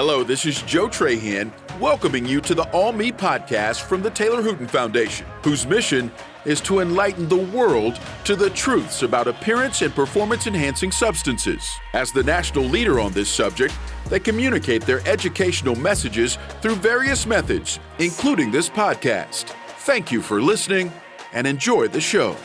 Hello, this is Joe Trahan, welcoming you to the All Me podcast from the Taylor Houghton Foundation, whose mission is to enlighten the world to the truths about appearance and performance-enhancing substances. As the national leader on this subject, they communicate their educational messages through various methods, including this podcast. Thank you for listening and enjoy the show.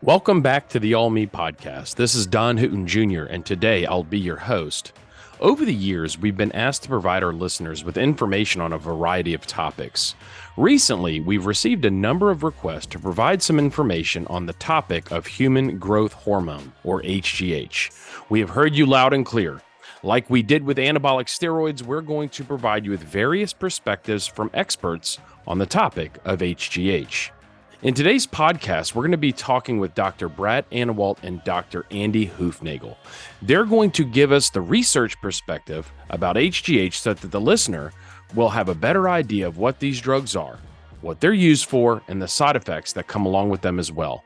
Welcome back to the All Me podcast. This is Don Houghton Jr., and today I'll be your host. Over the years, we've been asked to provide our listeners with information on a variety of topics. Recently, we've received a number of requests to provide some information on the topic of human growth hormone, or HGH. We have heard you loud and clear. Like we did with anabolic steroids, we're going to provide you with various perspectives from experts on the topic of HGH. In today's podcast, we're going to be talking with Dr. Brad Anawalt and Dr. Andy Hoofnagle. They're going to give us the research perspective about HGH so that the listener will have a better idea of what these drugs are, what they're used for, and the side effects that come along with them as well.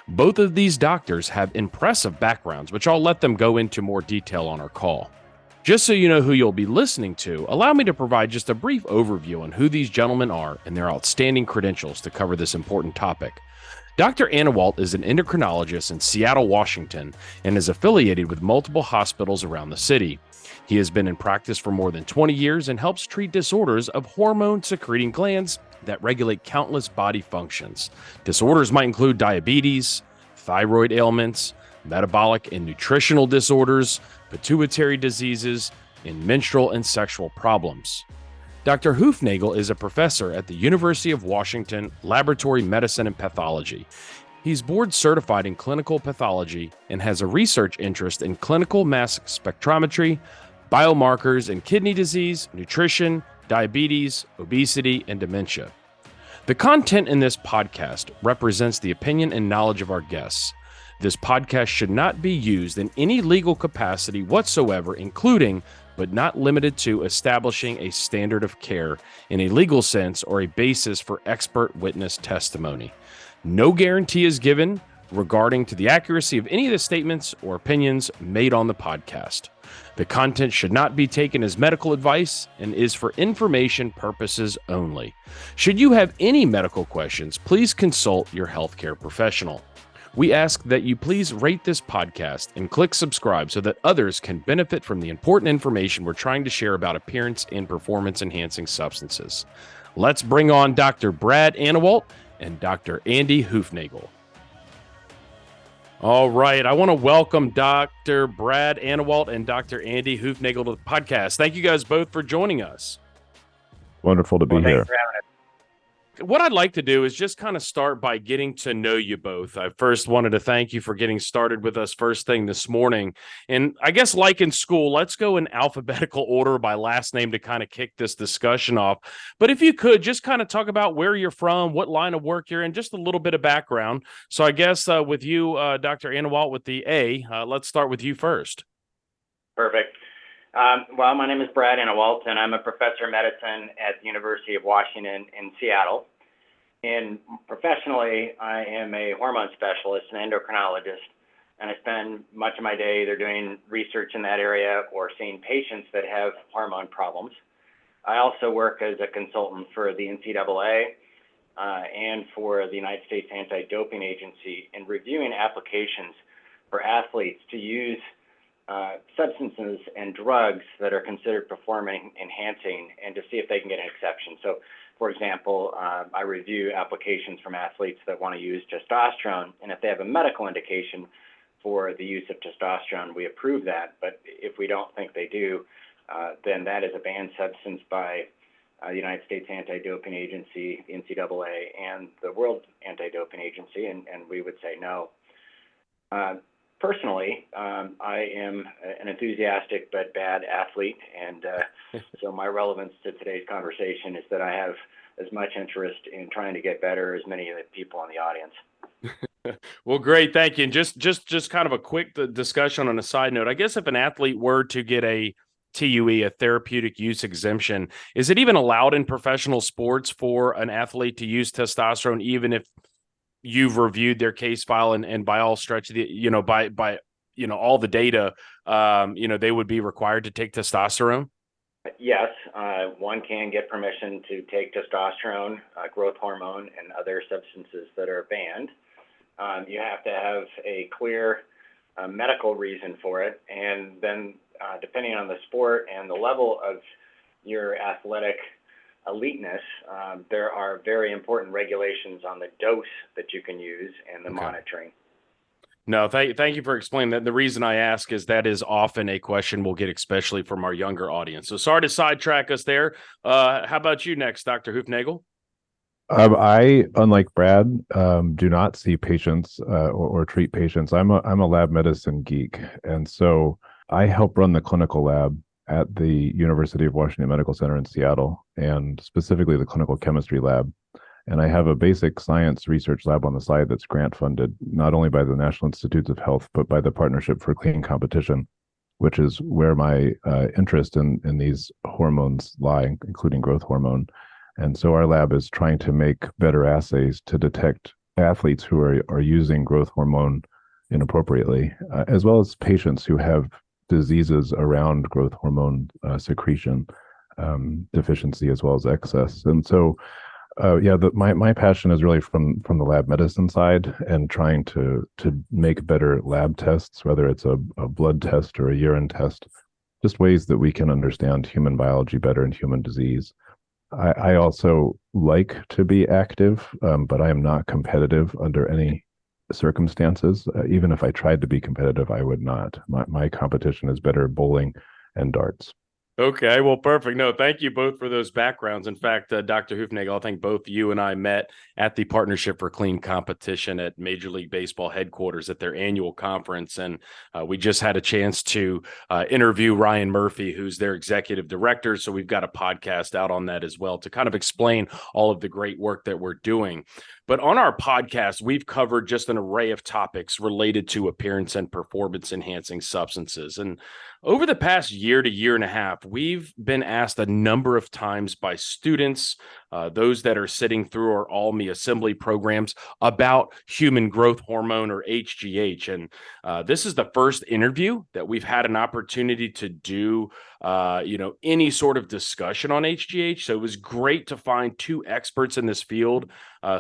Both of these doctors have impressive backgrounds, which I'll let them go into more detail on our call. Just so you know who you'll be listening to, allow me to provide just a brief overview on who these gentlemen are and their outstanding credentials to cover this important topic. Dr. Anawalt is an endocrinologist in Seattle, Washington, and is affiliated with multiple hospitals around the city. He has been in practice for more than 20 years and helps treat disorders of hormone-secreting glands that regulate countless body functions. Disorders might include diabetes, thyroid ailments, metabolic and nutritional disorders, pituitary diseases, and menstrual and sexual problems. Dr. Hoofnagle is a professor at the University of Washington Laboratory Medicine and Pathology. He's board certified in clinical pathology and has a research interest in clinical mass spectrometry, biomarkers in kidney disease, nutrition, diabetes, obesity, and dementia. The content in this podcast represents the opinion and knowledge of our guests. This podcast should not be used in any legal capacity whatsoever, including, but not limited to, establishing a standard of care in a legal sense or a basis for expert witness testimony. No guarantee is given regarding to the accuracy of any of the statements or opinions made on the podcast. The content should not be taken as medical advice and is for information purposes only. Should you have any medical questions, please consult your healthcare professional. We ask that you please rate this podcast and click subscribe so that others can benefit from the important information we're trying to share about appearance and performance-enhancing substances. Let's bring on Dr. Brad Anawalt and Dr. Andy Hoofnagle. All right, I want to welcome Dr. Brad Anawalt and Dr. Andy Hoofnagle to the podcast. Thank you guys both for joining us. Wonderful to be here. Thanks for having us. What I'd like to do is just kind of start by getting to know you both. I first wanted to thank you for getting started with us first thing this morning. And I guess like in school, let's go in alphabetical order by last name to kind of kick this discussion off. But if you could just kind of talk about where you're from, what line of work you're in, just a little bit of background. So I guess with you, Dr. Anawalt with the A, let's start with you first. Perfect. Well, my name is Brad Anawalt, and I'm a professor of medicine at the University of Washington in Seattle. And professionally, I am a hormone specialist and endocrinologist, and I spend much of my day either doing research in that area or seeing patients that have hormone problems. I also work as a consultant for the NCAA and for the United States Anti-Doping Agency in reviewing applications for athletes to use substances and drugs that are considered performance enhancing and to see if they can get an exception. So, for example, I review applications from athletes that want to use testosterone, and if they have a medical indication for the use of testosterone, we approve that. But if we don't think they do, then that is a banned substance by the United States Anti-Doping Agency, NCAA, and the World Anti-Doping Agency, and we would say no. Personally, I am an enthusiastic but bad athlete, and so my relevance to today's conversation is that I have as much interest in trying to get better as many of the people in the audience. Well, great, thank you. And just kind of a quick discussion on a side note. I guess if an athlete were to get a TUE, a therapeutic use exemption, is it even allowed in professional sports for an athlete to use testosterone, even if you've reviewed their case file and by all stretch, by all the data, they would be required to take testosterone? Yes, one can get permission to take testosterone, growth hormone, and other substances that are banned. You have to have a clear medical reason for it, and then depending on the sport and the level of your athletic eliteness, there are very important regulations on the dose that you can use and the monitoring. No, thank you for explaining that. The reason I ask is that is often a question we'll get, especially from our younger audience. So sorry to sidetrack us there. How about you next, Dr. Hoofnagle? I, unlike Brad, do not see patients or treat patients. I'm a lab medicine geek, and so I help run the clinical lab at the University of Washington Medical Center in Seattle, and specifically the clinical chemistry lab. And I have a basic science research lab on the side that's grant funded, not only by the National Institutes of Health, but by the Partnership for Clean Competition, which is where my interest in these hormones lie, including growth hormone. And so our lab is trying to make better assays to detect athletes who are using growth hormone inappropriately, as well as patients who have diseases around growth hormone secretion deficiency as well as excess. And so my passion is really from the lab medicine side and trying to make better lab tests, whether it's a blood test or a urine test, just ways that we can understand human biology better and human disease. I also like to be active, but I am not competitive under any circumstances. Even if I tried to be competitive, I would not. My competition is better bowling and darts. Okay, well, perfect. No, thank you both for those backgrounds. In fact, Dr. Hoofnagle, I think both you and I met at the Partnership for Clean Competition at Major League Baseball headquarters at their annual conference. And we just had a chance to interview Ryan Murphy, who's their executive director. So we've got a podcast out on that as well to kind of explain all of the great work that we're doing. But on our podcast, we've covered just an array of topics related to appearance and performance enhancing substances. And over the past year to year and a half, we've been asked a number of times by students, those that are sitting through our All-Me assembly programs, about human growth hormone or HGH. And this is the first interview that we've had an opportunity to do, any sort of discussion on HGH. So it was great to find two experts in this field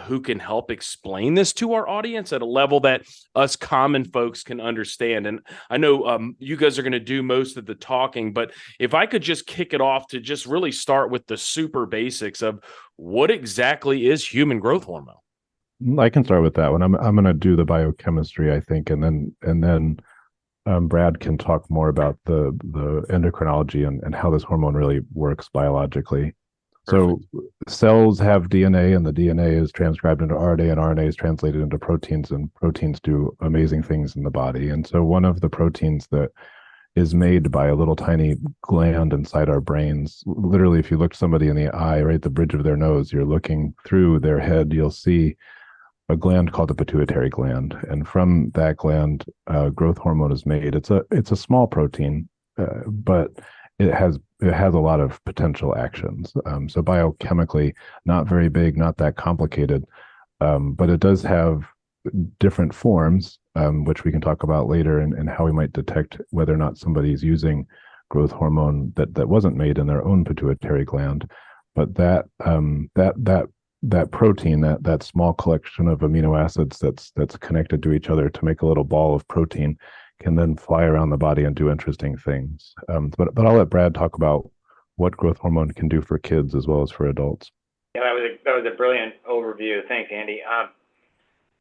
who can help explain this to our audience at a level that us common folks can understand. And I know you guys are going to do most of the talking, but if I could just kick it off to just really start with the super basics of what exactly is human growth hormone. I can start with that one. I'm going to do the biochemistry, I think, and then Brad can talk more about the endocrinology and how this hormone really works biologically. Perfect. So cells have DNA, and the DNA is transcribed into RNA, and RNA is translated into proteins, and proteins do amazing things in the body. And so one of the proteins that is made by a little tiny gland inside our brains, literally, if you look somebody in the eye, right at the bridge of their nose, you're looking through their head, you'll see a gland called the pituitary gland. And from that gland, growth hormone is made. It's a small protein, but it has a lot of potential actions. So biochemically, not very big, not that complicated, but it does have different forms, which we can talk about later, and how we might detect whether or not somebody's using growth hormone that wasn't made in their own pituitary gland. But that protein, that small collection of amino acids that's connected to each other to make a little ball of protein, can then fly around the body and do interesting things. But I'll let Brad talk about what growth hormone can do for kids as well as for adults. Yeah, that was a brilliant overview. Thanks, Andy.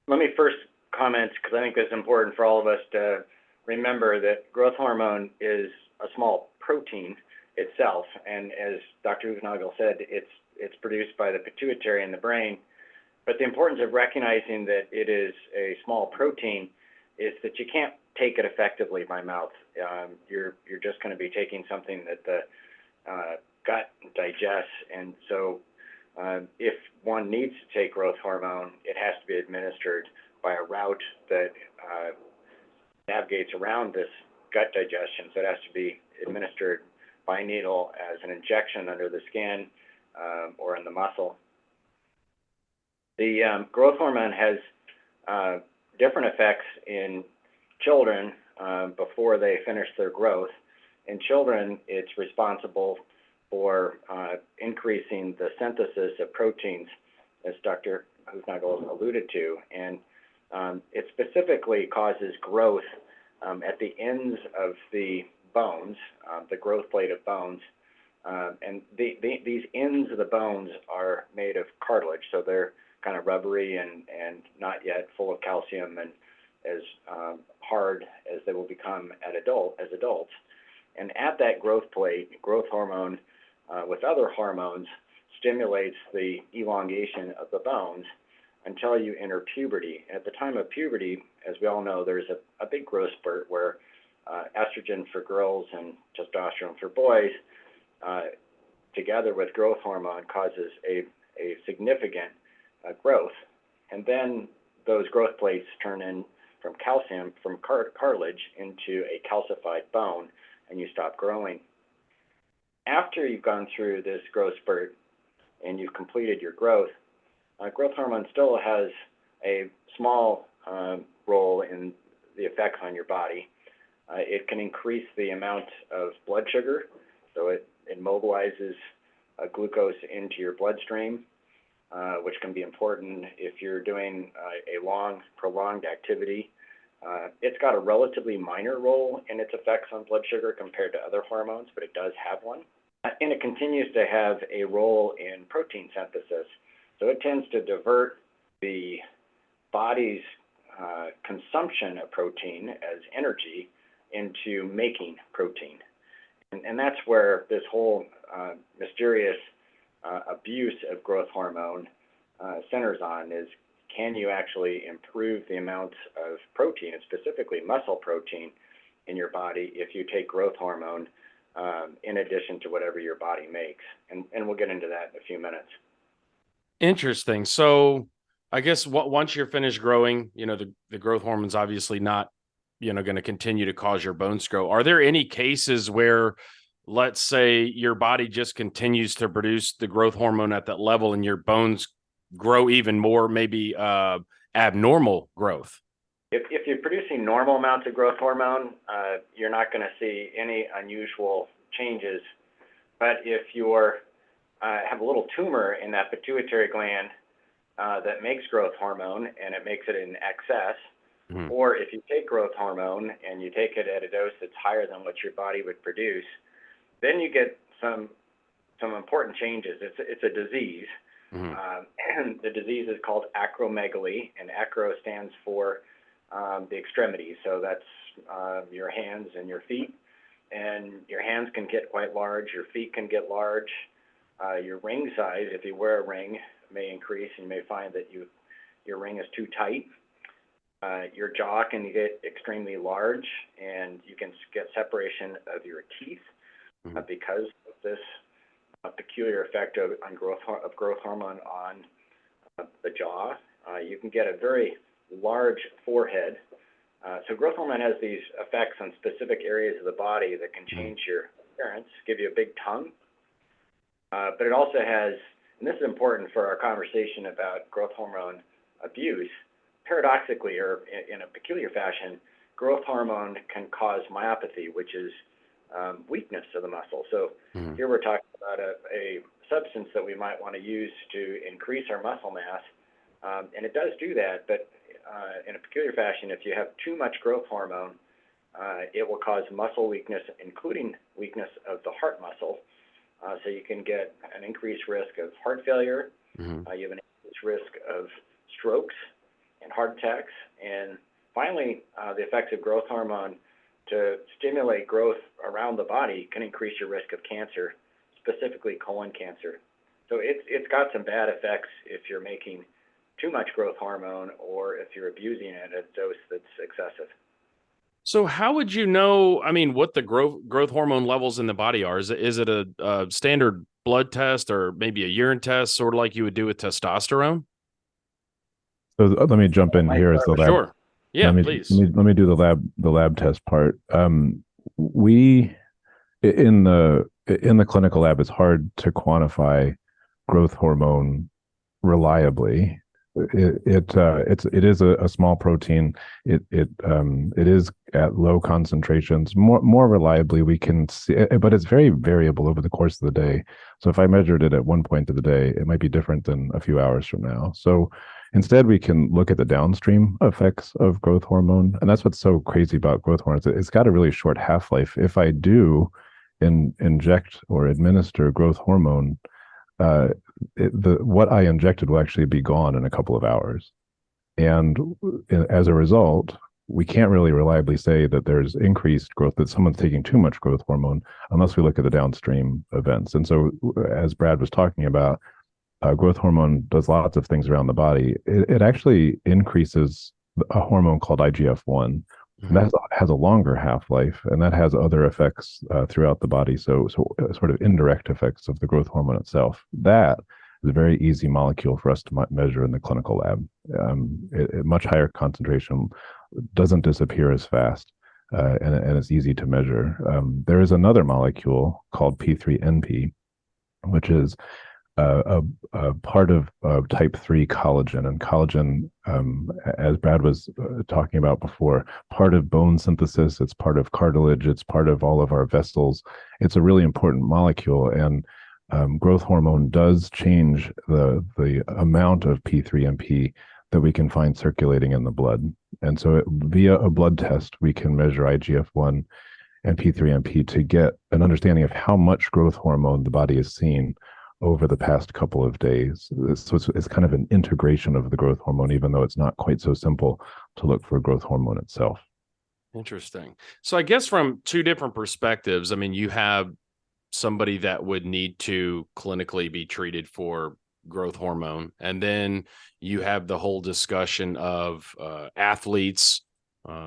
Let me first comment, because I think it's important for all of us to remember that growth hormone is a small protein itself, and as Dr. Huofnagle said, it's produced by the pituitary in the brain. But the importance of recognizing that it is a small protein is that you can't take it effectively by mouth. You're just going to be taking something that the gut digests, and so if one needs to take growth hormone, it has to be administered by a route that navigates around this gut digestion. So it has to be administered by needle as an injection under the skin or in the muscle. The growth hormone has different effects in children before they finish their growth. In children, it's responsible for increasing the synthesis of proteins, as Dr. Hoofnagle alluded to, and it specifically causes growth at the ends of the bones, the growth plate of bones, and these ends of the bones are made of cartilage, so they're kind of rubbery and not yet full of calcium and as hard as they will become as adults. And at that growth plate, growth hormone with other hormones stimulates the elongation of the bones until you enter puberty. At the time of puberty, as we all know, there's a big growth spurt where estrogen for girls and testosterone for boys, together with growth hormone, causes a significant growth. And then those growth plates turn in from calcium, from cartilage, into a calcified bone, and you stop growing. After you've gone through this growth spurt and you've completed your growth, growth hormone still has a small role in the effects on your body. It can increase the amount of blood sugar, so it mobilizes glucose into your bloodstream, which can be important if you're doing a long, prolonged activity. It's got a relatively minor role in its effects on blood sugar compared to other hormones, but it does have one. And it continues to have a role in protein synthesis. So it tends to divert the body's consumption of protein as energy into making protein. And that's where this whole mysterious abuse of growth hormone centers on, is can you actually improve the amount of protein, and specifically muscle protein, in your body if you take growth hormone in addition to whatever your body makes. And we'll get into that in a few minutes. Interesting. So I guess once you're finished growing, the growth hormone's obviously not, going to continue to cause your bones to grow. Are there any cases where, let's say, your body just continues to produce the growth hormone at that level and your bones grow even more, maybe abnormal growth? If you're producing normal amounts of growth hormone, you're not going to see any unusual changes. But if you're have a little tumor in that pituitary gland that makes growth hormone and it makes it in excess, or if you take growth hormone and you take it at a dose that's higher than what your body would produce, then you get some important changes. It's a disease. And the disease is called acromegaly, and acro stands for the extremities. So that's your hands and your feet. And your hands can get quite large. Your feet can get large. Your ring size, if you wear a ring, may increase, and you may find that your ring is too tight. Your jaw can get extremely large, and you can get separation of your teeth because of this peculiar effect of growth hormone on the jaw. You can get a very large forehead. So growth hormone has these effects on specific areas of the body that can change your appearance, give you a big tongue. But it also has, and this is important for our conversation about growth hormone abuse, paradoxically, or in a peculiar fashion, growth hormone can cause myopathy, which is weakness of the muscle. So here we're talking about a substance that we might want to use to increase our muscle mass, and it does do that, but in a peculiar fashion, if you have too much growth hormone, it will cause muscle weakness, including weakness of the heart muscle. So you can get an increased risk of heart failure. You have an increased risk of strokes and heart attacks. And finally, the effects of growth hormone to stimulate growth around the body can increase your risk of cancer, specifically colon cancer. So it's got some bad effects if you're making too much growth hormone or if you're abusing it at a dose that's excessive. So how would you know, what the growth hormone levels in the body are? Is it a standard blood test or maybe a urine test, sort of like you would do with testosterone? So let me jump in here as the lab. Sure. Yeah, please. Let me do the lab test part. We in the clinical lab, it's hard to quantify growth hormone reliably. It is a small protein. It is at low concentrations. More reliably, we can see, but it's very variable over the course of the day. So if I measured it at one point of the day, it might be different than a few hours from now. So instead, we can look at the downstream effects of growth hormone, and that's what's so crazy about growth hormone. It's got a really short half-life. If I do inject or administer growth hormone, uh, what I injected will actually be gone in a couple of hours. And as a result, we can't really reliably say that there's increased growth, that someone's taking too much growth hormone, unless we look at the downstream events. And so, as Brad was talking about, growth hormone does lots of things around the body. It actually increases a hormone called IGF-1. And that has a longer half-life, and that has other effects throughout the body. So sort of indirect effects of the growth hormone itself. That is a very easy molecule for us to measure in the clinical lab. Much higher concentration, doesn't disappear as fast, and it's easy to measure. There is another molecule called P3NP, which is a part of type 3 collagen. And collagen, as Brad was talking about before, part of bone synthesis, it's part of cartilage, it's part of all of our vessels. It's a really important molecule, and growth hormone does change the amount of P3NP that we can find circulating in the blood. And so via a blood test, we can measure IGF-1 and P3NP to get an understanding of how much growth hormone the body has seen over the past couple of days. So it's kind of an integration of the growth hormone, even though it's not quite so simple to look for growth hormone itself. Interesting. So I guess from two different perspectives, I mean, you have somebody that would need to clinically be treated for growth hormone, and then you have the whole discussion of athletes,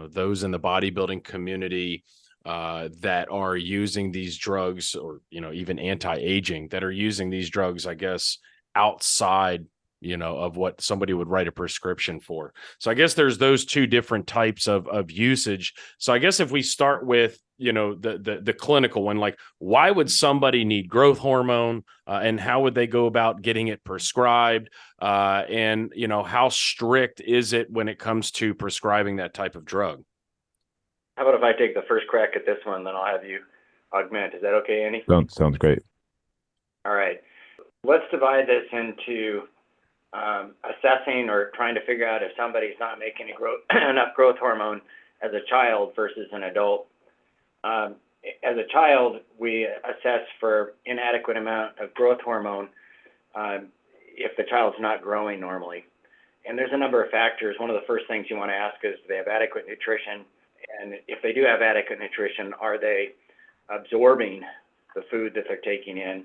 those in the bodybuilding community that are using these drugs, or even anti-aging, that are using these drugs, I guess, outside of what somebody would write a prescription for. So I guess there's those two different types of usage. So I guess if we start with the clinical one, like, why would somebody need growth hormone, and how would they go about getting it prescribed, and how strict is it when it comes to prescribing that type of drug? How about if I take the first crack at this one, then I'll have you augment. Is that okay, Andy? Sounds great. All right. Let's divide this into assessing or trying to figure out if somebody's not making enough growth hormone as a child versus an adult. As a child, we assess for inadequate amount of growth hormone if the child's not growing normally. And there's a number of factors. One of the first things you want to ask is, do they have adequate nutrition? And if they do have adequate nutrition, are they absorbing the food that they're taking in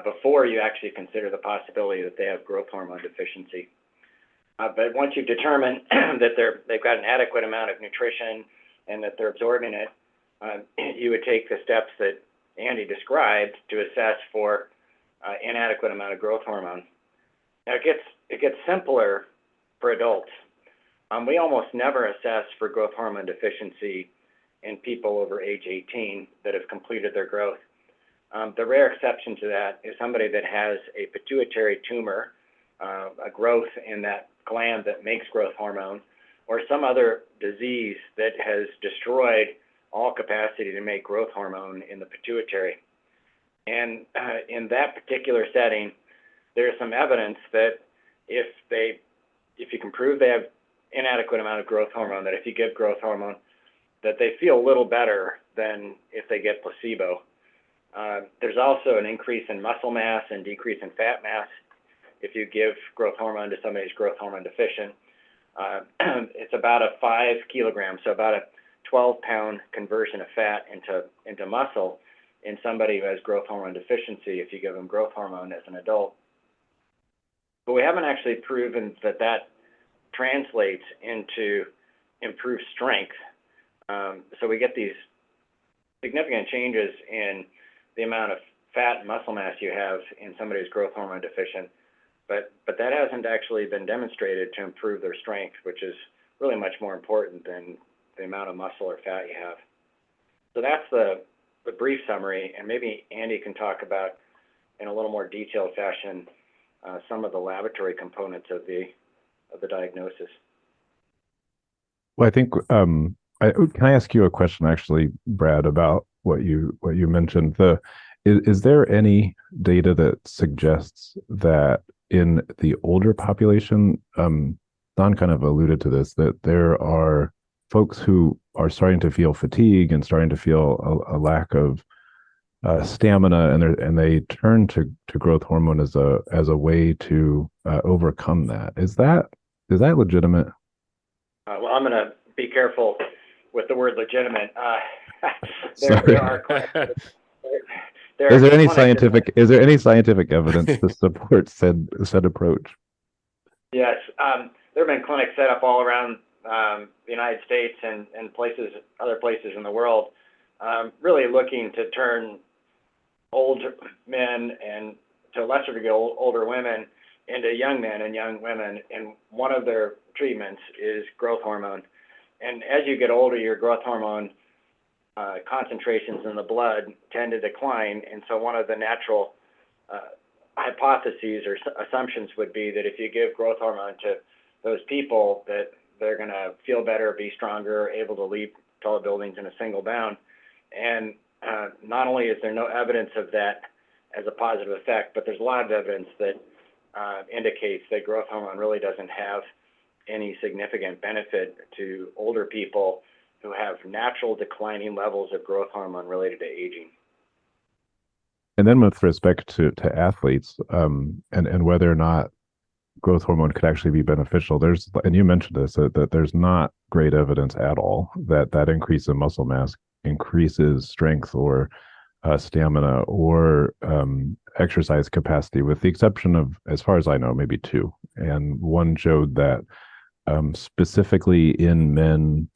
before you actually consider the possibility that they have growth hormone deficiency? But once you've determined that they've got an adequate amount of nutrition and that they're absorbing it, you would take the steps that Andy described to assess for inadequate amount of growth hormone. Now it gets simpler for adults. We almost never assess for growth hormone deficiency in people over age 18 that have completed their growth. The rare exception to that is somebody that has a pituitary tumor, a growth in that gland that makes growth hormone, or some other disease that has destroyed all capacity to make growth hormone in the pituitary. And in that particular setting, there's some evidence that if you can prove they have inadequate amount of growth hormone, that if you give growth hormone, that they feel a little better than if they get placebo. There's also an increase in muscle mass and decrease in fat mass if you give growth hormone to somebody who's growth hormone deficient. It's about a 5 kilograms, so about a 12-pound conversion of fat into muscle in somebody who has growth hormone deficiency if you give them growth hormone as an adult. But we haven't actually proven that translates into improved strength. So we get these significant changes in the amount of fat and muscle mass you have in somebody who's growth hormone deficient, but that hasn't actually been demonstrated to improve their strength, which is really much more important than the amount of muscle or fat you have. So that's the brief summary, and maybe Andy can talk about in a little more detailed fashion some of the laboratory components of the the diagnosis. Well, I think can I ask you a question, actually, Brad, about what you mentioned? Is there any data that suggests that in the older population, Don kind of alluded to this, that there are folks who are starting to feel fatigue and starting to feel a lack of stamina, and they turn to growth hormone as a way to overcome that. Is that legitimate? Well, I'm going to be careful with the word legitimate. Sorry. There Is there any clinics scientific evidence to support said approach? Yes, there have been clinics set up all around the United States and other places in the world, really looking to turn older men and, to a lesser degree, older women into young men and young women. And one of their treatments is growth hormone. And as you get older, your growth hormone concentrations in the blood tend to decline. And so one of the natural hypotheses or assumptions would be that if you give growth hormone to those people, that they're going to feel better, be stronger, able to leap tall buildings in a single bound. And not only is there no evidence of that as a positive effect, but there's a lot of evidence that indicates that growth hormone really doesn't have any significant benefit to older people who have natural declining levels of growth hormone related to aging. And then with respect to athletes, and whether or not growth hormone could actually be beneficial, and you mentioned this, that there's not great evidence at all that increase in muscle mass increases strength or stamina or exercise capacity, with the exception of, as far as I know, maybe two. And one showed that specifically in men,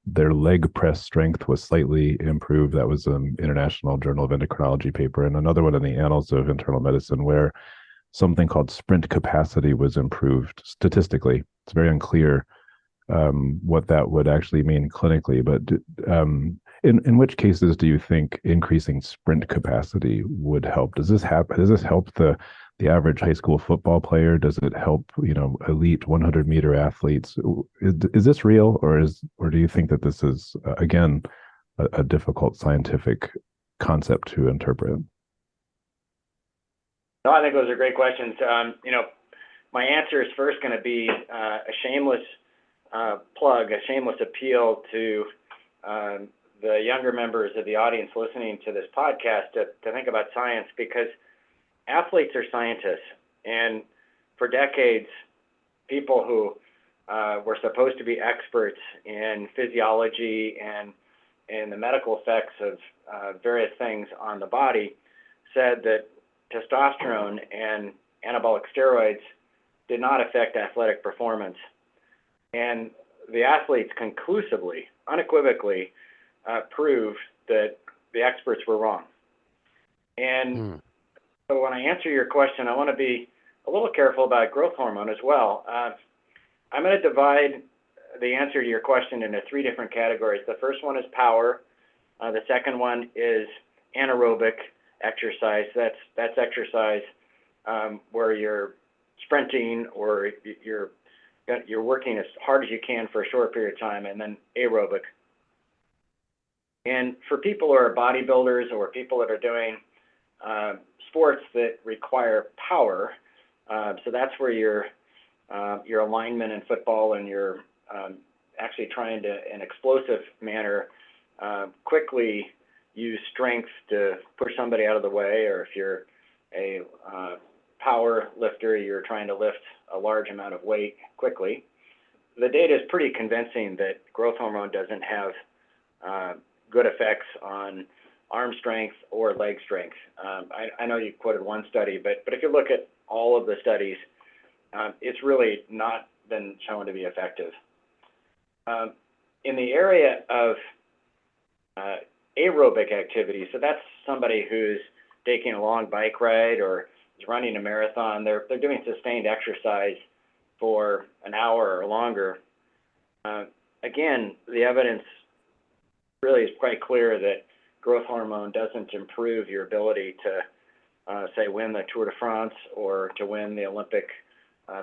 their leg press strength was slightly improved. That was an International Journal of Endocrinology paper, and another one in the Annals of Internal Medicine, where something called sprint capacity was improved statistically. It's very unclear what that would actually mean clinically, but in which cases do you think increasing sprint capacity would help? Does this help the average high school football player? Does it help, elite 100-meter athletes? Is this real, or do you think that this is again a difficult scientific concept to interpret? No, I think those are great questions. My answer is first going to be a shameless plug, a shameless appeal to the younger members of the audience listening to this podcast to think about science, because athletes are scientists. And for decades, people who were supposed to be experts in physiology and in the medical effects of various things on the body said that testosterone and anabolic steroids did not affect athletic performance. And the athletes conclusively, unequivocally, proved that the experts were wrong. And so when I answer your question, I want to be a little careful about growth hormone as well. I'm going to divide the answer to your question into three different categories. The first one is power. The second one is anaerobic exercise. That's exercise where you're sprinting or you're working as hard as you can for a short period of time, and then aerobic. And for people who are bodybuilders or people that are doing sports that require power, so that's where your alignment in football and you're actually trying to, in an explosive manner, quickly use strength to push somebody out of the way, or if you're a power lifter, you're trying to lift a large amount of weight quickly. The data is pretty convincing that growth hormone doesn't have good effects on arm strength or leg strength. I know you quoted one study, but if you look at all of the studies, it's really not been shown to be effective. In the area of aerobic activity, so that's somebody who's taking a long bike ride or is running a marathon. They're doing sustained exercise for an hour or longer. Again, the evidence really is quite clear that growth hormone doesn't improve your ability to, say, win the Tour de France or to win the Olympic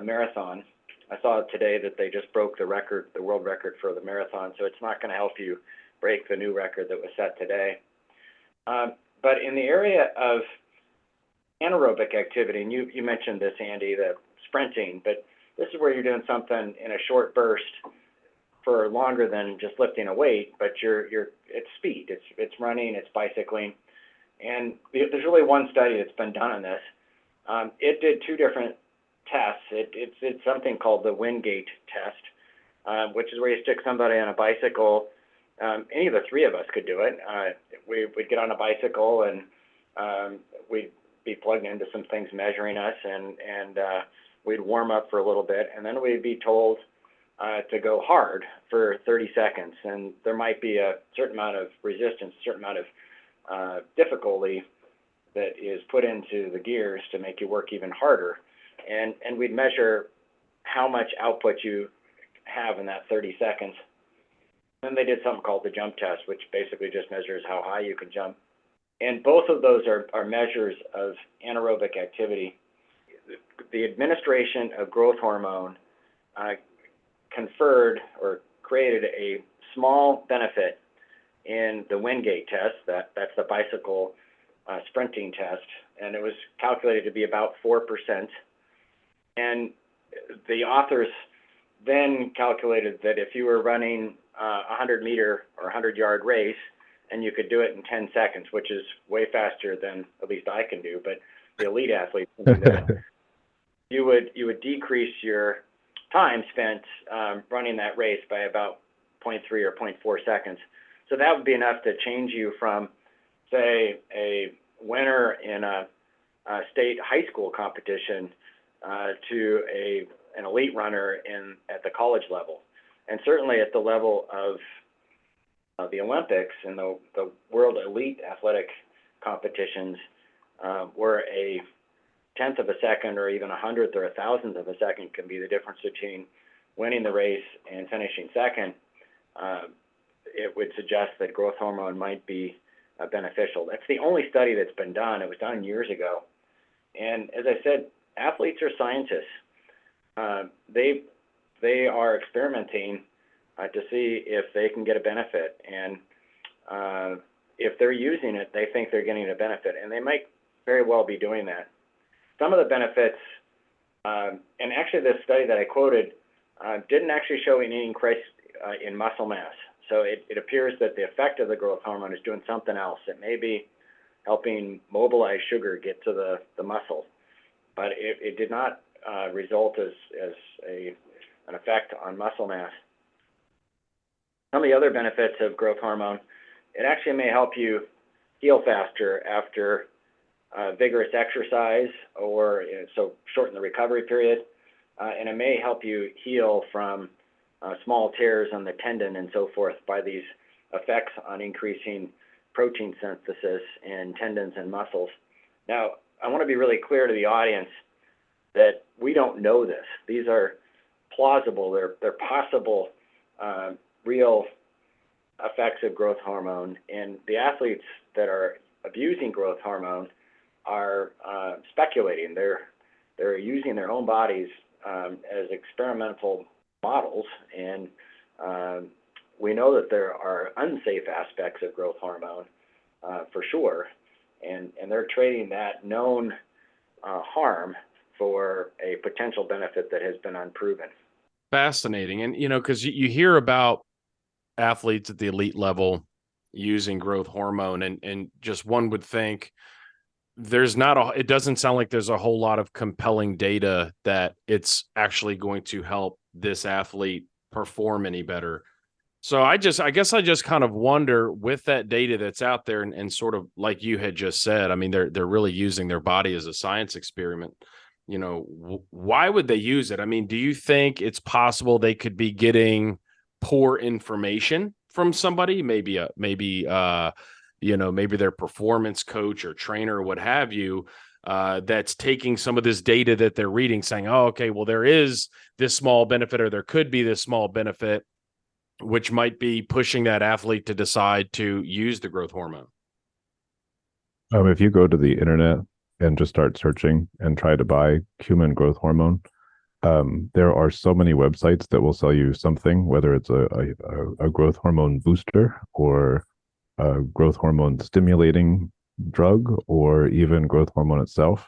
marathon. I saw today that they just broke the record, the world record for the marathon, so it's not going to help you break the new record that was set today. But in the area of anaerobic activity, and you mentioned this, Andy, the sprinting, but this is where you're doing something in a short burst for longer than just lifting a weight, but it's speed, it's running, it's bicycling. And there's really one study that's been done on this. It did two different tests. It's something called the Wingate test, which is where you stick somebody on a bicycle. Any of the three of us could do it. We'd get on a bicycle and we'd be plugged into some things measuring us, and we'd warm up for a little bit, and then we'd be told to go hard for 30 seconds. And there might be a certain amount of resistance, a certain amount of difficulty that is put into the gears to make you work even harder. And we'd measure how much output you have in that 30 seconds. Then they did something called the jump test, which basically just measures how high you can jump. And both of those are measures of anaerobic activity. The administration of growth hormone conferred or created a small benefit in the Wingate test, that's the bicycle sprinting test, and it was calculated to be about 4%. And the authors then calculated that if you were running a 100-meter or 100-yard race, and you could do it in 10 seconds, which is way faster than at least I can do, but the elite athletes can do that, you would decrease your time spent running that race by about 0.3 or 0.4 seconds. So that would be enough to change you from, say, a winner in a state high school competition to an elite runner at the college level. And certainly at the level of the Olympics and the world elite athletic competitions, where a tenth of a second or even a hundredth or a thousandth of a second can be the difference between winning the race and finishing second, it would suggest that growth hormone might be beneficial. That's the only study that's been done. It was done years ago. And as I said, athletes are scientists. They are experimenting to see if they can get a benefit. And if they're using it, they think they're getting a benefit. And they might very well be doing that. Some of the benefits, and actually this study that I quoted didn't actually show any increase in muscle mass. So it appears that the effect of the growth hormone is doing something else. It may be helping mobilize sugar get to the muscle, but it did not result as an effect on muscle mass. Some of the other benefits of growth hormone, it actually may help you heal faster after vigorous exercise, or so shorten the recovery period, and it may help you heal from small tears on the tendon and so forth by these effects on increasing protein synthesis in tendons and muscles. Now, I want to be really clear to the audience that we don't know this. These are plausible, they're possible real effects of growth hormone, and the athletes that are abusing growth hormone are speculating. They're using their own bodies as experimental models, and we know that there are unsafe aspects of growth hormone for sure, and they're trading that known harm for a potential benefit that has been unproven. Fascinating. And, because you hear about athletes at the elite level using growth hormone, and just one would think it doesn't sound like there's a whole lot of compelling data that it's actually going to help this athlete perform any better. So I guess I just kind of wonder, with that data that's out there, and sort of like you had just said, I mean, they're really using their body as a science experiment. Why would they use it? I mean, do you think it's possible they could be getting poor information from somebody, maybe their performance coach or trainer or what have you, that's taking some of this data that they're reading, saying, oh, okay, well, there is this small benefit, or there could be this small benefit, which might be pushing that athlete to decide to use the growth hormone? If you go to the internet and just start searching and try to buy human growth hormone, there are so many websites that will sell you something, whether it's a growth hormone booster or a growth hormone stimulating drug or even growth hormone itself.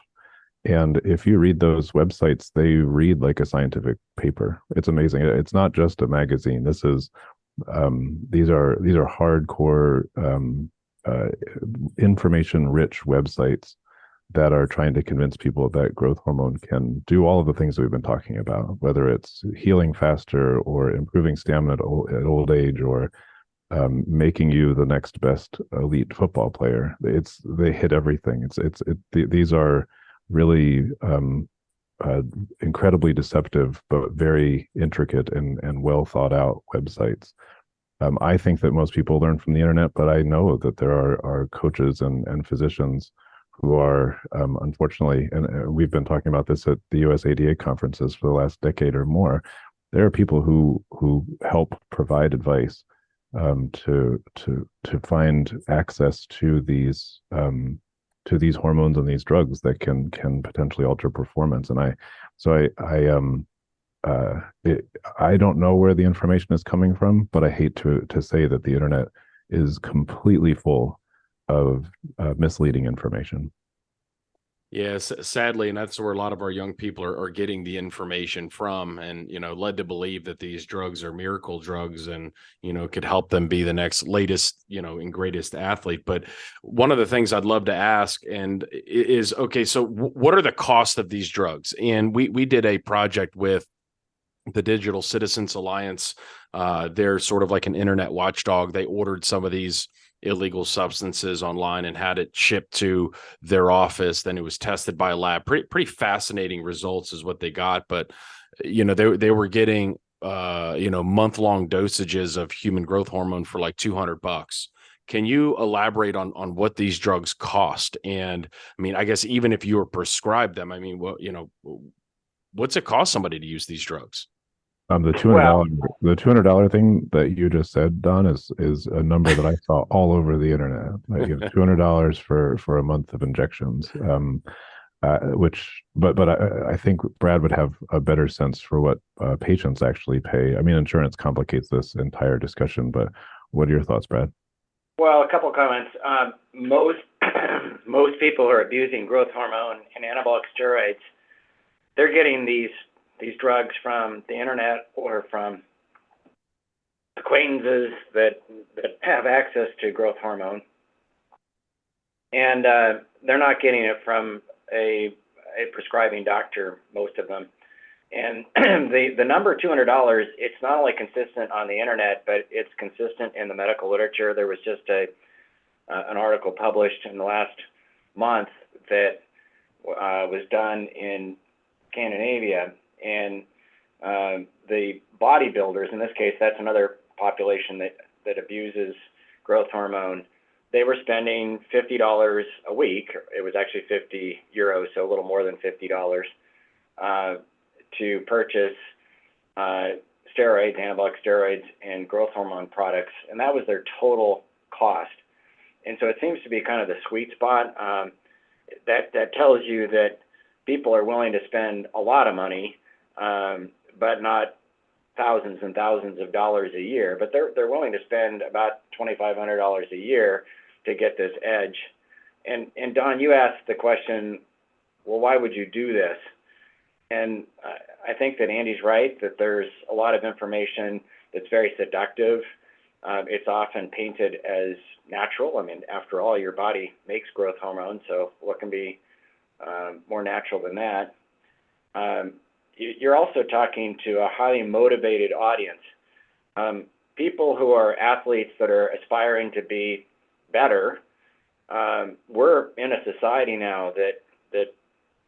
And if you read those websites, they read like a scientific paper. It's amazing. It's not just a magazine. These are hardcore information-rich websites that are trying to convince people that growth hormone can do all of the things that we've been talking about, whether it's healing faster or improving stamina at old age or making you the next best elite football player. They hit everything. These are really incredibly deceptive, but very intricate and well thought out websites. I think that most people learn from the internet, but I know that there are coaches and physicians who are unfortunately, and we've been talking about this at the USADA conferences for the last decade or more. There are people who help provide advice to find access to these hormones and these drugs that can potentially alter performance. And I don't know where the information is coming from, but I hate to say that the internet is completely full of misleading information. Yes, sadly, and that's where a lot of our young people are getting the information from, and led to believe that these drugs are miracle drugs, and could help them be the next latest, and greatest athlete. But one of the things I'd love to ask and is, okay, so what are the costs of these drugs? And we did a project with the Digital Citizens Alliance. They're sort of like an internet watchdog. They ordered some of these illegal substances online and had it shipped to their office. Then it was tested by a lab. Pretty fascinating results is what they got. But they were getting month-long dosages of human growth hormone for like $200. Can you elaborate on what these drugs cost? And I mean, I guess even if you were prescribed them, I mean, what's it cost somebody to use these drugs? The $200 thing that you just said, Don, is a number that I saw all over the internet. Like, $200 for a month of injections. But I think Brad would have a better sense for what patients actually pay. I mean, insurance complicates this entire discussion, but what are your thoughts, Brad? Well, a couple of comments. Most people who are abusing growth hormone and anabolic steroids, they're getting these drugs from the internet or from acquaintances that have access to growth hormone, and they're not getting it from a prescribing doctor, most of them. And the number $200, it's not only consistent on the internet, but it's consistent in the medical literature. There was just an article published in the last month that was done in Scandinavia, and the bodybuilders, in this case, that's another population that abuses growth hormone. They were spending $50 a week. It was actually 50 euros, so a little more than $50, to purchase steroids, anabolic steroids, and growth hormone products, and that was their total cost. And so it seems to be kind of the sweet spot. That tells you that people are willing to spend a lot of money, but not thousands and thousands of dollars a year. But they're willing to spend about $2,500 a year to get this edge. And Don, you asked the question, well, why would you do this? And I think that Andy's right, that there's a lot of information that's very seductive. It's often painted as natural. I mean, after all, your body makes growth hormone, so what can be more natural than that? You're also talking to a highly motivated audience. People who are athletes that are aspiring to be better. We're in a society now that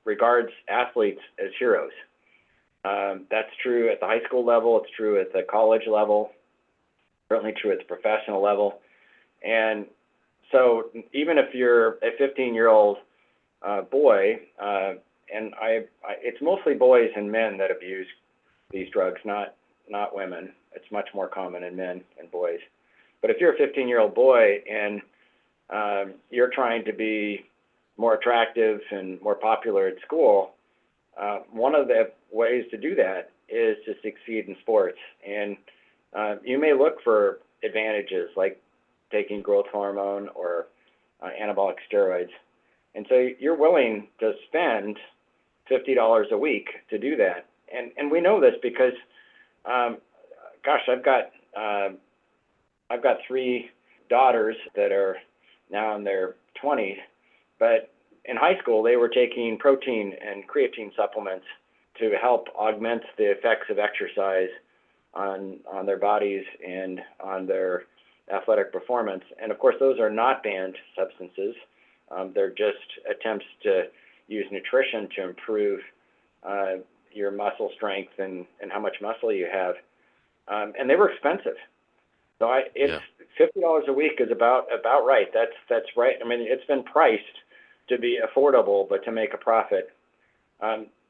regards athletes as heroes. That's true at the high school level. It's true at the college level. Certainly true at the professional level. And so even if you're a 15-year-old boy, and it's mostly boys and men that abuse these drugs, not women. It's much more common in men and boys. But if you're a 15-year-old boy and you're trying to be more attractive and more popular at school, one of the ways to do that is to succeed in sports. And you may look for advantages like taking growth hormone or anabolic steroids. And so you're willing to spend $50 a week to do that. And we know this because, I've got 3 daughters that are now in their 20s, but in high school they were taking protein and creatine supplements to help augment the effects of exercise on their bodies and on their athletic performance. And of course, those are not banned substances. They're just attempts to use nutrition to improve your muscle strength and how much muscle you have. And they were expensive. So it's $50 a week is about right. That's right. I mean, it's been priced to be affordable, but to make a profit.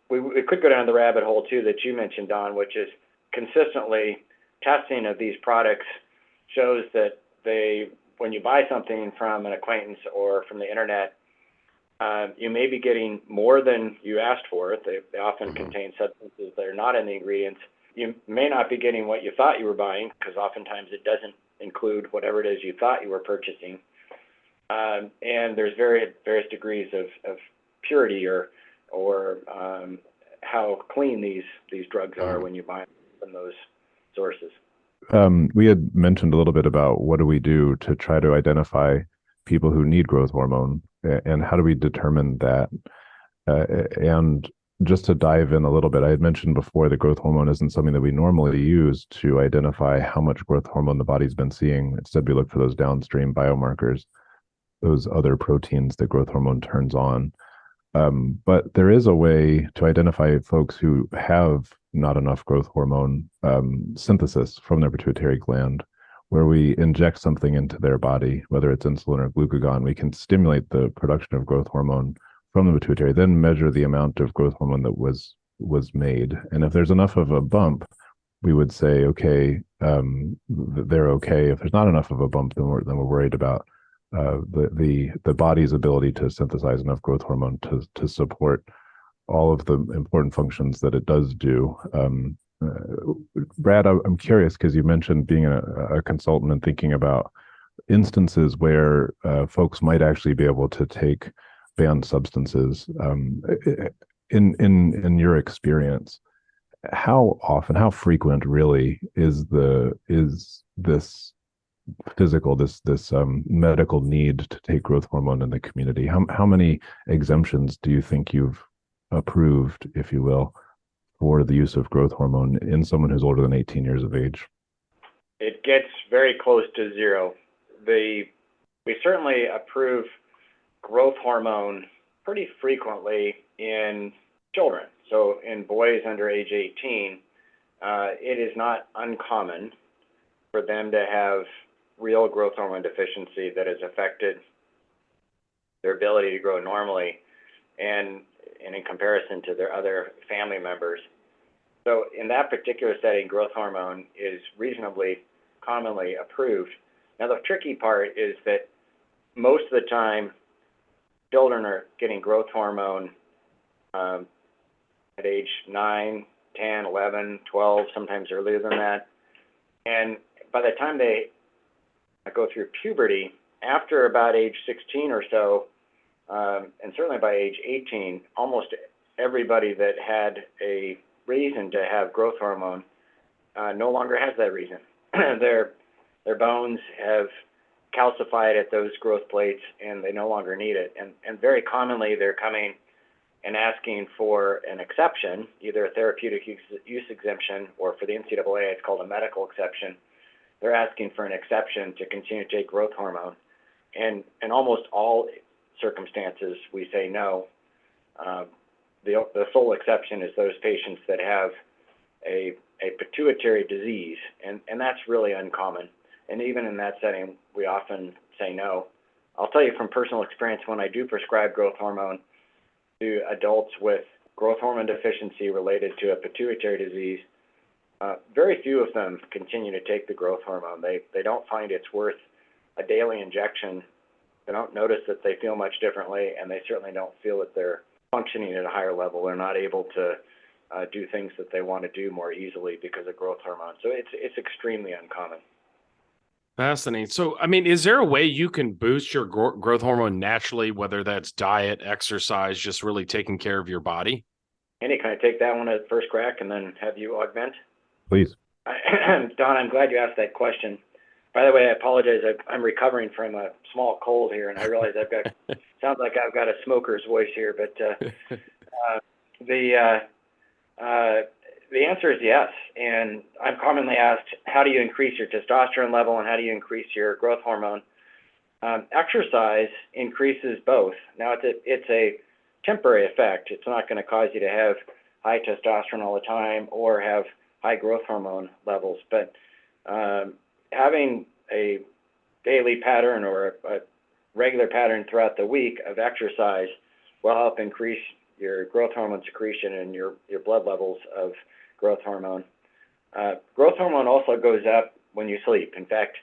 We could go down the rabbit hole too that you mentioned, Don, which is consistently testing of these products shows that when you buy something from an acquaintance or from the internet, you may be getting more than you asked for. They often contain substances that are not in the ingredients. You may not be getting what you thought you were buying, because oftentimes it doesn't include whatever it is you thought you were purchasing. And there's various degrees of purity or how clean these drugs are when you buy them from those sources. We had mentioned a little bit about what do we do to try to identify people who need growth hormone, and how do we determine that? And just to dive in a little bit, I had mentioned before that growth hormone isn't something that we normally use to identify how much growth hormone the body's been seeing. Instead, we look for those downstream biomarkers, those other proteins that growth hormone turns on. But there is a way to identify folks who have not enough growth hormone synthesis from their pituitary gland, where we inject something into their body, whether it's insulin or glucagon. We can stimulate the production of growth hormone from the pituitary, then measure the amount of growth hormone that was made. And if there's enough of a bump, we would say, okay, they're okay. If there's not enough of a bump, then we're worried about the body's ability to synthesize enough growth hormone to support all of the important functions that it does do. Brad, I'm curious, because you mentioned being a consultant and thinking about instances where folks might actually be able to take banned substances. In your experience, how often, how frequent really is this physical, this medical need to take growth hormone in the community? How many exemptions do you think you've approved, if you will, for the use of growth hormone in someone who's older than 18 years of age? It gets very close to zero. We certainly approve growth hormone pretty frequently in children. So in boys under age 18, it is not uncommon for them to have real growth hormone deficiency that has affected their ability to grow normally and in comparison to their other family members. So in that particular setting, growth hormone is reasonably commonly approved. Now, the tricky part is that most of the time, children are getting growth hormone at age 9, 10, 11, 12, sometimes earlier than that. And by the time they go through puberty, after about age 16 or so, and certainly by age 18, almost everybody that had a reason to have growth hormone no longer has that reason. Their bones have calcified at those growth plates and they no longer need it. And very commonly they're coming and asking for an exception, either a therapeutic use exemption, or for the NCAA, it's called a medical exception. They're asking for an exception to continue to take growth hormone. And in almost all circumstances, we say no. The sole exception is those patients that have a pituitary disease, and that's really uncommon. And even in that setting, we often say no. I'll tell you from personal experience, when I do prescribe growth hormone to adults with growth hormone deficiency related to a pituitary disease, very few of them continue to take the growth hormone. They don't find it's worth a daily injection. They don't notice that they feel much differently, and they certainly don't feel that they're functioning at a higher level. They're not able to do things that they want to do more easily because of growth hormone. So it's extremely uncommon. Fascinating. So, I mean, is there a way you can boost your growth hormone naturally, whether that's diet, exercise, just really taking care of your body? Andy, can I take that one at first crack and then have you augment? Please. Don, I'm glad you asked that question. By the way, I apologize. I'm recovering from a small cold here, and I realize sounds like I've got a smoker's voice here, but the answer is yes. And I'm commonly asked, how do you increase your testosterone level and how do you increase your growth hormone? Exercise increases both. Now, it's a temporary effect. It's not going to cause you to have high testosterone all the time or have high growth hormone levels, but having a daily pattern or a regular pattern throughout the week of exercise will help increase your growth hormone secretion and your blood levels of growth hormone. Growth hormone also goes up when you sleep. In fact,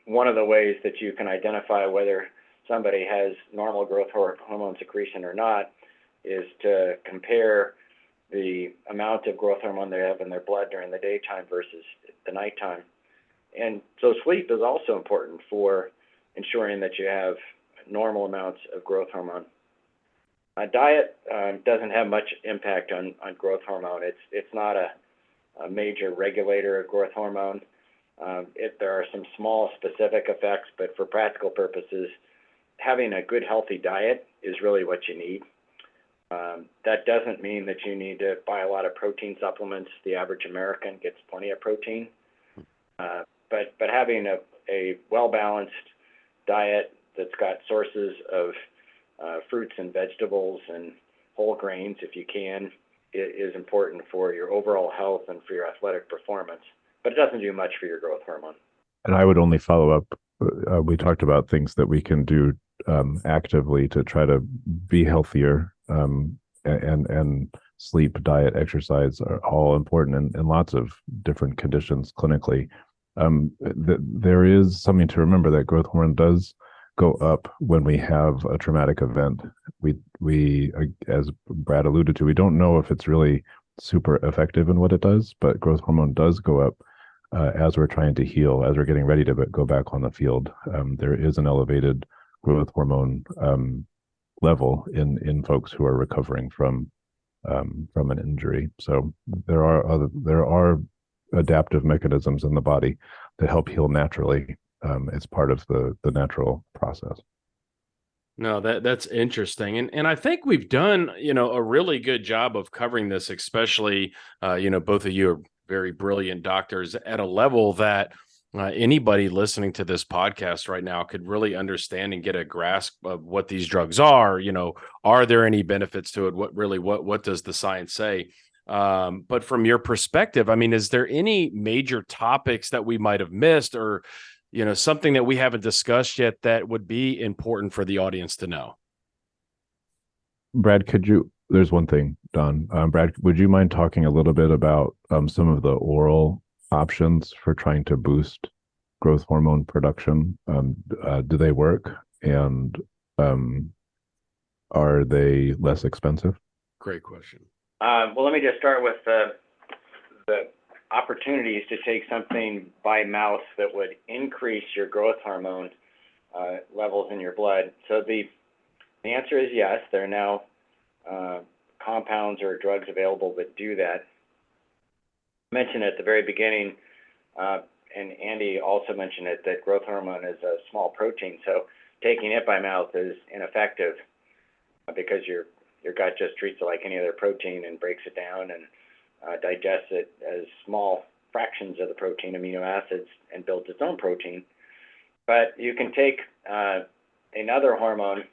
one of the ways that you can identify whether somebody has normal growth hormone secretion or not is to compare the amount of growth hormone they have in their blood during the daytime versus the nighttime. And so sleep is also important for ensuring that you have normal amounts of growth hormone. Diet doesn't have much impact on growth hormone. It's not a major regulator of growth hormone. There are some small specific effects, but for practical purposes, having a good healthy diet is really what you need. That doesn't mean that you need to buy a lot of protein supplements. The average American gets plenty of protein. But having a well-balanced diet that's got sources of fruits and vegetables and whole grains, if you can, is important for your overall health and for your athletic performance. But it doesn't do much for your growth hormone. And I would only follow up. We talked about things that we can do actively to try to be healthier, and sleep, diet, exercise are all important in lots of different conditions clinically. There is something to remember that growth hormone does go up when we have a traumatic event. We as Brad alluded to, we don't know if it's really super effective in what it does, but growth hormone does go up as we're trying to heal, as we're getting ready to go back on the field. There is an elevated growth hormone level in folks who are recovering from an injury. So there are adaptive mechanisms in the body that help heal naturally. It's part of the natural process. No, that's interesting. And I think we've done, a really good job of covering this, especially, both of you are very brilliant doctors at a level that anybody listening to this podcast right now could really understand and get a grasp of what these drugs are. Are there any benefits to it? What does the science say? But from your perspective, I mean, is there any major topics that we might have missed or, something that we haven't discussed yet that would be important for the audience to know? Brad, there's one thing, Don. Brad, would you mind talking a little bit about some of the oral options for trying to boost growth hormone production? Do they work? And are they less expensive? Great question. Well, let me just start with the opportunities to take something by mouth that would increase your growth hormone levels in your blood. So the answer is yes. There are now compounds or drugs available that do that. I mentioned at the very beginning, and Andy also mentioned it, that growth hormone is a small protein. So taking it by mouth is ineffective because your gut just treats it like any other protein and breaks it down and digests it as small fractions of the protein, amino acids, and builds its own protein. But you can take another hormone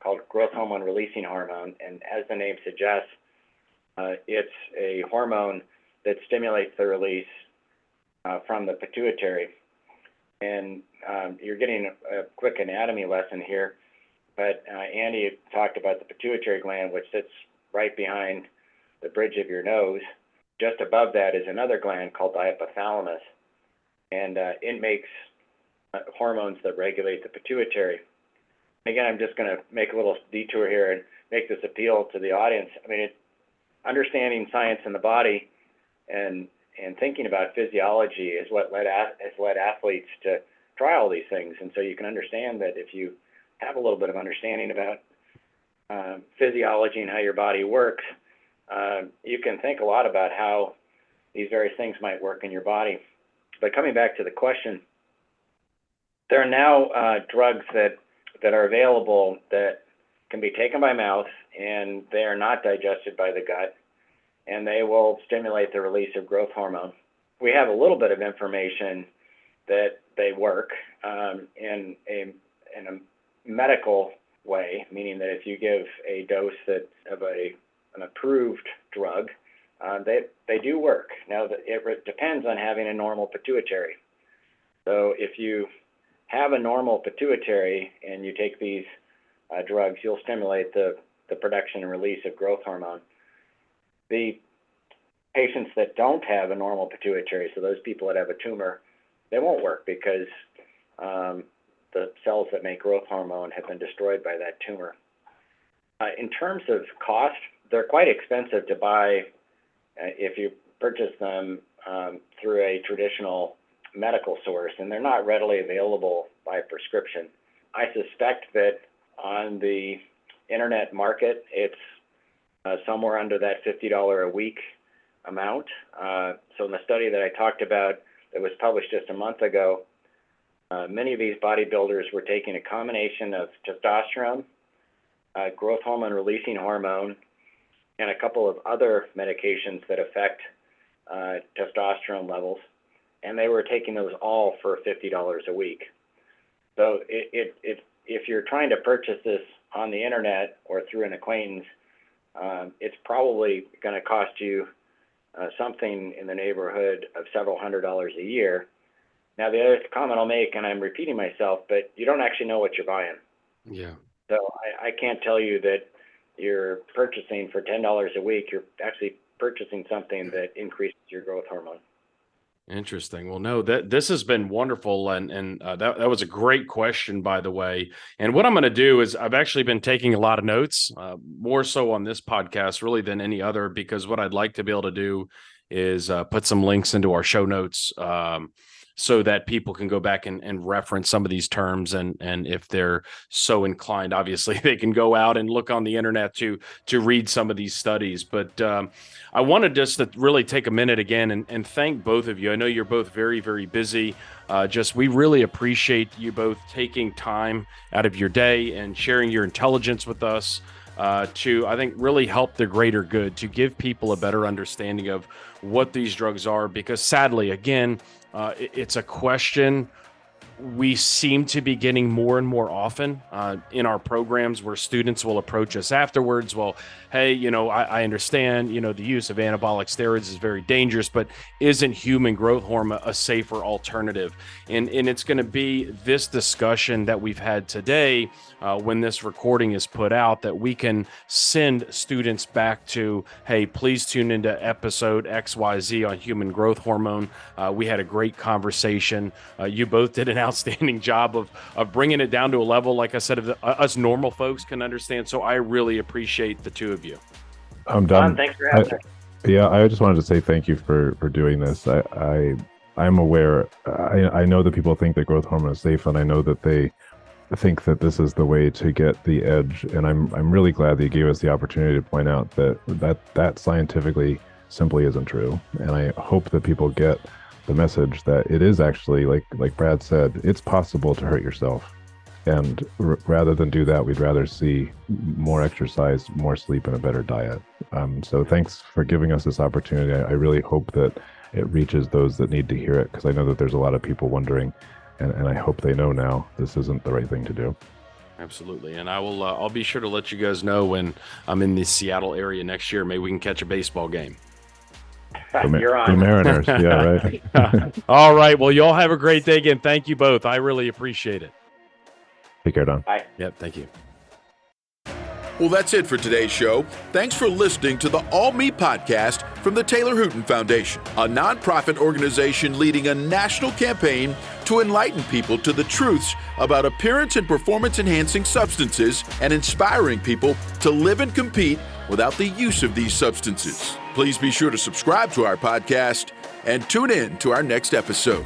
called growth hormone releasing hormone, and as the name suggests, it's a hormone that stimulates the release from the pituitary. And you're getting a quick anatomy lesson here, but Andy talked about the pituitary gland, which sits right behind the bridge of your nose. Just above that is another gland called the hypothalamus, and it makes hormones that regulate the pituitary. Again, I'm just going to make a little detour here and make this appeal to the audience. I mean, understanding science in the body and thinking about physiology is what has led athletes to try all these things. And so you can understand that if you have a little bit of understanding about physiology and how your body works, you can think a lot about how these various things might work in your body. But coming back to the question, there are now drugs that are available that can be taken by mouth, and they are not digested by the gut, and they will stimulate the release of growth hormone. We have a little bit of information that they work in a medical way, meaning that if you give a dose of an approved drug, they do work. Now, it depends on having a normal pituitary. So if you have a normal pituitary and you take these drugs, you'll stimulate the production and release of growth hormone. The patients that don't have a normal pituitary, so those people that have a tumor, they won't work because the cells that make growth hormone have been destroyed by that tumor. In terms of cost, they're quite expensive to buy if you purchase them through a traditional medical source, and they're not readily available by prescription. I suspect that on the internet market, it's somewhere under that $50 a week amount. So in the study that I talked about that was published just a month ago, many of these bodybuilders were taking a combination of testosterone, growth hormone releasing hormone, and a couple of other medications that affect testosterone levels, and they were taking those all for $50 a week. So if you're trying to purchase this on the internet or through an acquaintance, it's probably going to cost you something in the neighborhood of several $100s a year. Now, the other comment I'll make, and I'm repeating myself, but you don't actually know what you're buying. Yeah. So I can't tell you that you're purchasing for $10 a week. You're actually purchasing something that increases your growth hormone. Interesting. Well, no, this has been wonderful, and that was a great question, by the way. And what I'm going to do is I've actually been taking a lot of notes, more so on this podcast really than any other, because what I'd like to be able to do is put some links into our show notes so that people can go back and reference some of these terms, and if they're so inclined, obviously they can go out and look on the internet to read some of these studies. But I wanted just to really take a minute again and thank both of you. I know you're both very, very busy. We really appreciate you both taking time out of your day and sharing your intelligence with us to, I think, really help the greater good, to give people a better understanding of what these drugs are, because sadly, again, it's a question we seem to be getting more and more often in our programs, where students will approach us afterwards. Well, hey, I understand, the use of anabolic steroids is very dangerous, but isn't human growth hormone a safer alternative? And it's going to be this discussion that we've had today when this recording is put out, that we can send students back to, hey, please tune into episode XYZ on human growth hormone. We had a great conversation. You both did an outstanding job of bringing it down to a level, like I said, of us normal folks can understand. So I really appreciate the two of you. I'm done. Thanks for having me. Yeah, I just wanted to say thank you for doing this. I'm aware. I know that people think that growth hormone is safe, and I know that they think that this is the way to get the edge. And I'm really glad that you gave us the opportunity to point out that scientifically simply isn't true. And I hope that people get the message that it is actually, like Brad said, it's possible to hurt yourself. And rather than do that, we'd rather see more exercise, more sleep, and a better diet. So thanks for giving us this opportunity. I really hope that it reaches those that need to hear it, because I know that there's a lot of people wondering, and I hope they know now this isn't the right thing to do. Absolutely. And I'll be sure to let you guys know when I'm in the Seattle area next year. Maybe we can catch a baseball game. You're on. The Mariners. Yeah, right. All right. Well, y'all have a great day again. Thank you both. I really appreciate it. Take care, Don. Bye. Yep. Thank you. Well, that's it for today's show. Thanks for listening to the All Me podcast from the Taylor Hooten Foundation, a nonprofit organization leading a national campaign to enlighten people to the truths about appearance and performance-enhancing substances and inspiring people to live and compete without the use of these substances. Please be sure to subscribe to our podcast and tune in to our next episode.